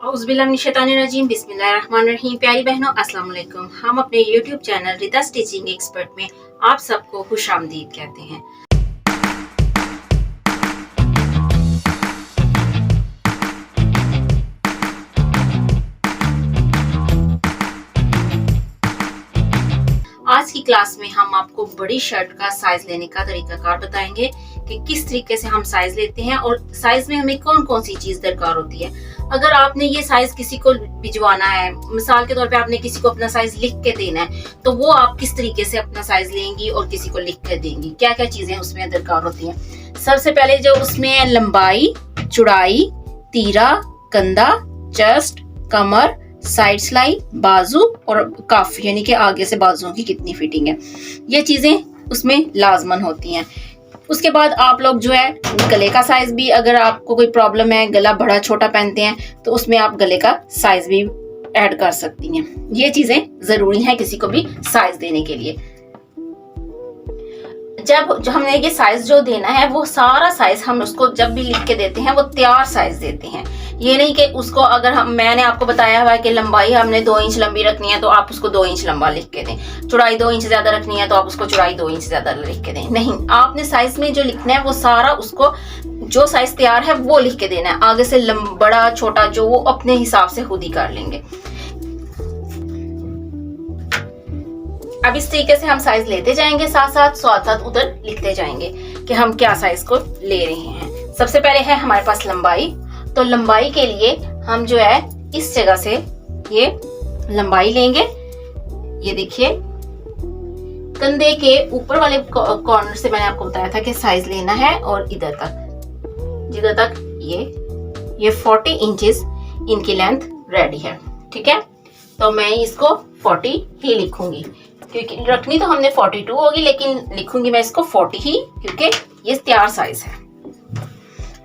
औज़ुबिल्लाहिमिनश्शैतानिर्रजीम बिस्मिल्लाहिर्रहमानिर्रहीम। प्यारी बहनों अस्सलाम वालेकुम। हम अपने YouTube चैनल रिदा स्टिचिंग एक्सपर्ट में आप सबको खुशामदीद कहते हैं। आज की क्लास में हम आपको बड़ी शर्ट का साइज लेने का तरीकाकार बताएंगे कि किस तरीके से हम साइज लेते हैं और साइज में हमें कौन कौन सी चीज दरकार होती है। अगर आपने ये साइज किसी को भिजवाना है, मिसाल के तौर पे आपने किसी को अपना साइज लिख के देना है, तो वो आप किस तरीके से अपना साइज लेंगी और किसी को लिख के देंगी, क्या क्या चीजें उसमें दरकार होती हैं। सबसे पहले जो उसमें लंबाई, चौड़ाई, तीरा, कंधा, चेस्ट, कमर, साइड सिलाई, बाजू और कफ यानी कि आगे से बाजुओं की कितनी फिटिंग है, ये चीजें उसमें लाजमन होती हैं। उसके बाद आप लोग जो है गले का साइज भी, अगर आपको कोई प्रॉब्लम है, गला बड़ा छोटा पहनते हैं, तो उसमें आप गले का साइज भी ऐड कर सकती हैं। ये चीजें जरूरी हैं किसी को भी साइज देने के लिए। जब जो हमने ये साइज जो देना है, वो सारा साइज हम उसको जब भी लिख के देते हैं वो तैयार साइज देते हैं। ये नहीं कि उसको अगर मैंने आपको बताया हुआ है कि लंबाई हमने 2 इंच लंबी रखनी है तो आप उसको 2 इंच लंबा लिख के दें, चौड़ाई 2 इंच ज्यादा रखनी है तो आप उसको चौड़ाई 2 इंच ज्यादा लिख के दें। नहीं, आपने साइज में जो लिखना है वो सारा उसको जो साइज तैयार है वो लिख के देना है। आगे से बड़ा छोटा जो वो अपने हिसाब से खुद ही कर लेंगे। अब इस तरीके से हम साइज लेते जाएंगे, साथ साथ उधर लिखते जाएंगे कि हम क्या साइज को ले रहे हैं। सबसे पहले है हमारे पास लंबाई। तो लंबाई के लिए हम जो है इस जगह से ये लंबाई लेंगे। ये देखिए कंधे के ऊपर वाले कॉर्नर से मैंने आपको बताया था कि साइज लेना है और इधर तक, जिधर तक ये 40 इंचेस इनकी लेंथ रेडी है। ठीक है, तो मैं इसको 40 ही लिखूंगी, क्योंकि रखनी तो हमने 42 होगी, लेकिन लिखूंगी मैं इसको 40 ही, क्योंकि ये तैयार साइज है।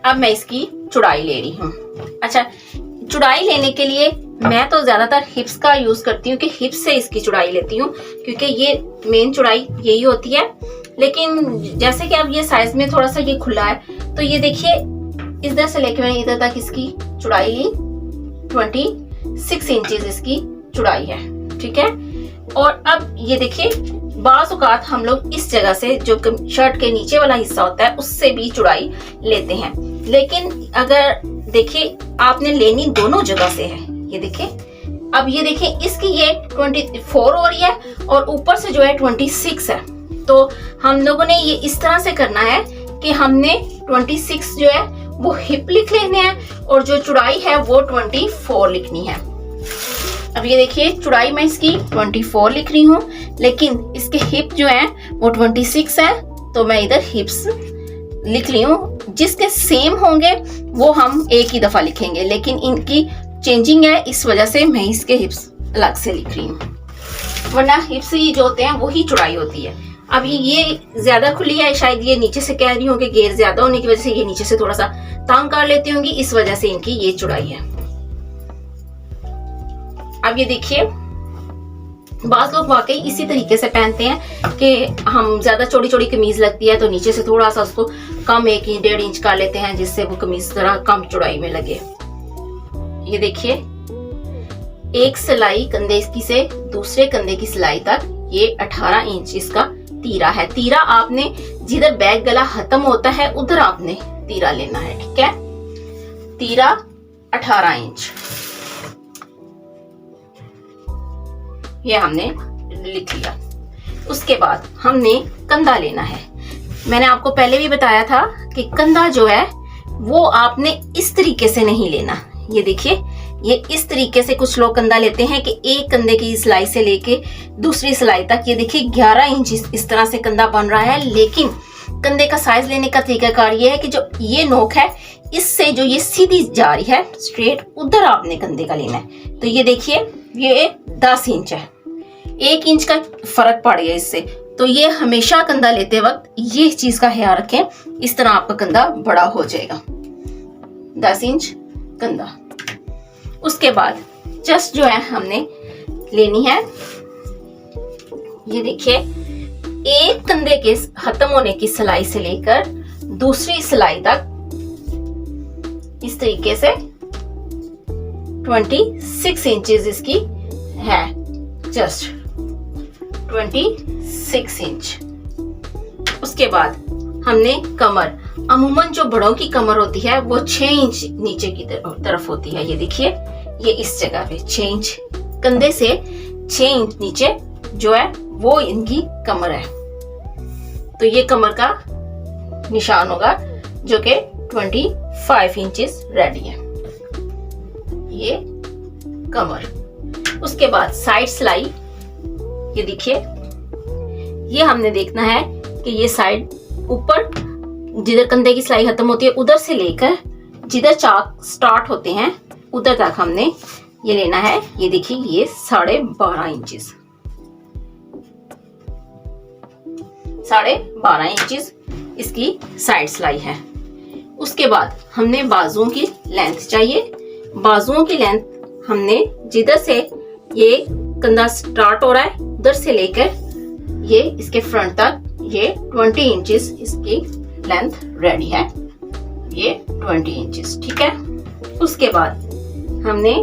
अब मैं इसकी चौड़ाई ले रही हूँ। अच्छा, चौड़ाई लेने के लिए मैं तो ज्यादातर हिप्स का यूज करती हूँ कि हिप्स से इसकी चौड़ाई लेती हूँ, क्योंकि ये मेन चौड़ाई यही होती है। लेकिन जैसे कि अब ये साइज में थोड़ा सा ये खुला है, तो ये देखिए इधर से लेके मैंने इधर तक इसकी चौड़ाई ली, 26 इंचेस इसकी चौड़ाई है। ठीक है, और अब ये देखिए बाज़ औक़ात हम लोग इस जगह से जो शर्ट के नीचे वाला हिस्सा होता है उससे भी चौड़ाई लेते हैं, लेकिन अगर देखिए आपने लेनी दोनों जगह से है। ये देखिए, अब ये देखिए इसकी ये 24 हो रही है और ऊपर से जो है 26 है। तो हम लोगों ने ये इस तरह से करना है कि हमने 26 जो है वो हिप लिख लेने हैं और जो चौड़ाई है वो 24 लिखनी है। अब ये देखिए चौड़ाई मैं इसकी 24 लिख रही हूँ, लेकिन इसके हिप जो है वो 26 है, तो मैं इधर हिप्स लिख रही हूँ। जिसके सेम होंगे वो हम एक ही दफा लिखेंगे, लेकिन इनकी चेंजिंग है, इस वजह से मैं इसके हिप्स अलग से लिख रही हूँ, वरना हिप्स ही जो होते हैं वही चौड़ाई होती है। अब ये ज्यादा खुली है, शायद ये नीचे से कह रही हूँ कि घेर ज्यादा होने की वजह से ये नीचे से थोड़ा सा तंग कर लेती होंगी, इस वजह से इनकी ये चौड़ाई है। अब ये देखिए बाज़ लोग वाकई इसी तरीके से पहनते हैं कि हम ज्यादा चौड़ी चौड़ी कमीज लगती है तो नीचे से थोड़ा सा उसको कम 1-1.5 इंच कर लेते हैं, जिससे वो कमीज जरा कम चौड़ाई में लगे। ये देखिए एक सिलाई कंधे की से दूसरे कंधे की सिलाई तक ये 18 इंच इसका तीरा है। तीरा आपने जिधर बैक गला खत्म होता है उधर आपने तीरा लेना है। ठीक है, तीरा 18 इंच ये हमने लिख लिया। उसके बाद हमने कंधा लेना है। मैंने आपको पहले भी बताया था कि कंधा जो है वो आपने इस तरीके से नहीं लेना। ये देखिए ये इस तरीके से कुछ लोग कंधा लेते हैं कि एक कंधे की सिलाई से लेके दूसरी सिलाई तक, ये देखिए 11 इंच इस तरह से कंधा बन रहा है। लेकिन कंधे का साइज लेने का तरीकाकार ये है कि जो ये नोक है इससे जो ये सीधी जा रही है स्ट्रेट, उधर आपने कंधे का लेना है। तो ये देखिए ये 10 इंच है, 1 इंच का फर्क पड़ गया इससे। तो ये हमेशा कंधा लेते वक्त ये चीज का ख्याल रखें, इस तरह आपका कंधा बड़ा हो जाएगा। 10 इंच कंधा। उसके बाद चेस्ट जो है हमने लेनी है। ये देखिए एक कंधे के खत्म होने की सिलाई से लेकर दूसरी सिलाई तक इस तरीके से 26 इंचेस इसकी है, जस्ट 26 इंच। उसके बाद हमने कमर, अमूमन जो बड़ों की कमर होती है वो 6 इंच नीचे की तरफ होती है। ये देखिए, ये इस जगह पे 6 इंच, कंधे से 6 इंच नीचे जो है वो इनकी कमर है। तो ये कमर का निशान होगा जो कि 25 इंचेस रेडी है, ये कमर। उसके बाद साइड सिलाई, ये देखिए, ये हमने देखना है कि ये साइड ऊपर जिधर कंधे की सिलाई खत्म होती है उधर से लेकर जिधर चाक स्टार्ट होते हैं उधर तक हमने ये लेना है। ये देखिए, ये 12.5 इंचेस, 12.5 इंचेस इसकी साइड सिलाई है। उसके बाद हमने बाजुओं की लेंथ चाहिए। बाजुओं की लेंथ हमने जिधर से ये कंधा स्टार्ट हो रहा है उधर से लेकर ये इसके फ्रंट तक ये 20 इंचेस इसकी लेंथ रेडी है, ये 20 इंचेस, ठीक है। उसके बाद हमने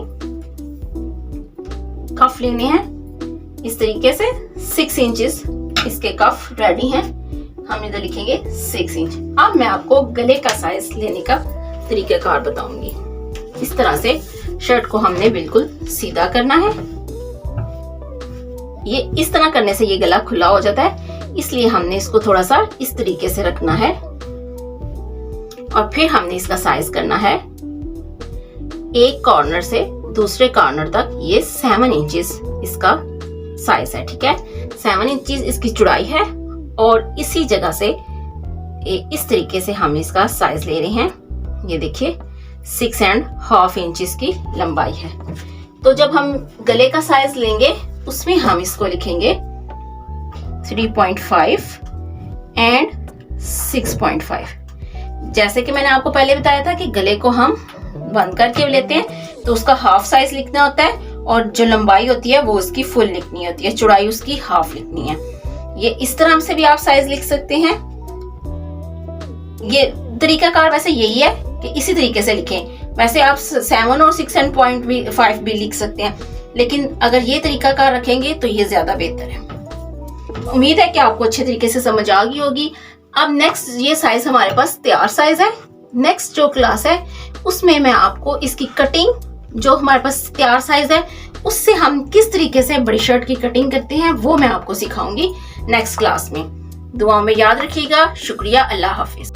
कफ लेने हैं इस तरीके से, 6 इंचेस इसके कफ रेडी हैं। हम इधर लिखेंगे 6 इंच। अब मैं आपको गले का साइज लेने का तरीकाकार बताऊंगी। इस तरह से शर्ट को हमने बिल्कुल सीधा करना है। ये इस तरह करने से ये गला खुला हो जाता है, इसलिए हमने इसको थोड़ा सा इस तरीके से रखना है। और फिर हमने इसका साइज करना है एक कॉर्नर से दूसरे कॉर्नर तक, ये 7 इंचेस इसका साइज है, ठीक है। 7 इंचेस इसकी चौड़ाई है और इसी जगह से इस तरीके से हम इसका साइज ले रहे हैं। ये देखिए, 6.5 इंचेस की लंबाई है। तो जब हम गले का साइज लेंगे उसमें हम इसको लिखेंगे 3.5 एंड 6.5। जैसे कि मैंने आपको पहले बताया था कि गले को हम बंद करके लेते हैं तो उसका हाफ साइज लिखना होता है और जो लंबाई होती है वो उसकी फुल लिखनी होती है, चौड़ाई उसकी हाफ लिखनी है। ये इस तरह से भी आप साइज लिख सकते हैं। ये तरीकाकार वैसे यही है कि इसी तरीके से लिखें। वैसे आप 7 और 6.5 भी लिख सकते हैं, लेकिन अगर ये तरीकाकार रखेंगे तो ये ज्यादा बेहतर है। उम्मीद है कि आपको अच्छे तरीके से समझ आ गई होगी। अब नेक्स्ट, ये साइज हमारे पास तैयार साइज है। नेक्स्ट जो क्लास है उसमें मैं आपको इसकी कटिंग, जो हमारे पास तैयार साइज है उससे हम किस तरीके से बड़ी शर्ट की कटिंग करते हैं वो मैं आपको सिखाऊंगी नेक्स्ट क्लास में। दुआओं में याद रखिएगा। शुक्रिया, अल्लाह हाफिज।